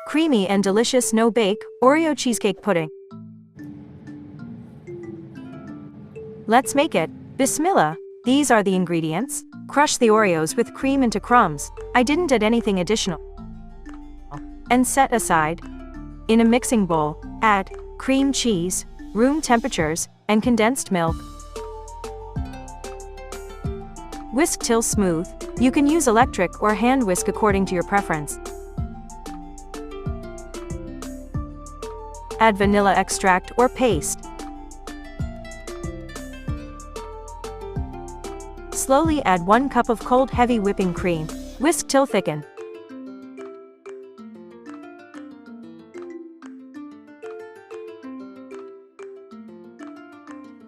Creamy and delicious no-bake Oreo cheesecake pudding. Let's make it. Bismillah. These are the ingredients. Crush the Oreos with cream into crumbs. I didn't add anything additional. And set aside. In a mixing bowl, add cream cheese, room temperatures, and condensed milk. Whisk till smooth. You can use electric or hand whisk according to your preference. Add vanilla extract or paste. Slowly add 1 cup of cold heavy whipping cream. Whisk till thicken.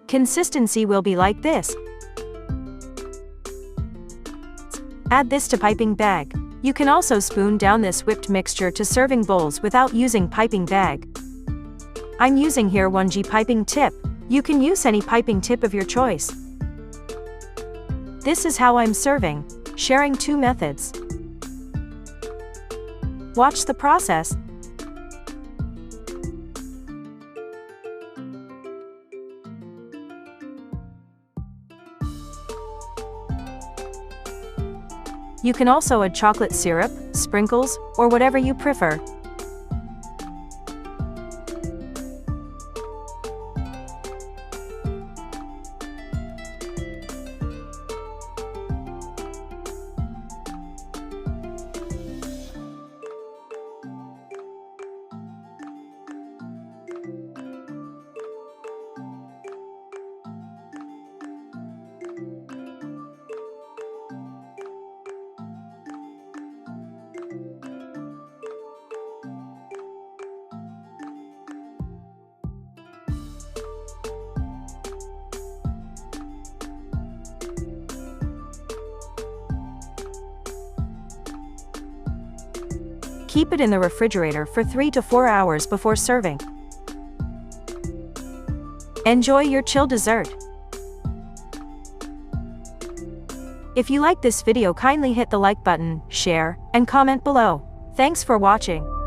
Consistency will be like this. Add this to piping bag. You can also spoon down this whipped mixture to serving bowls without using piping bag. I'm using here 1G piping tip. You can use any piping tip of your choice. This is how I'm serving, sharing 2 methods. Watch the process. You can also add chocolate syrup, sprinkles, or whatever you prefer. Keep it in the refrigerator for 3 to 4 hours before serving. Enjoy your chill dessert. If you like this video, kindly hit the like button, share, and comment below. Thanks for watching.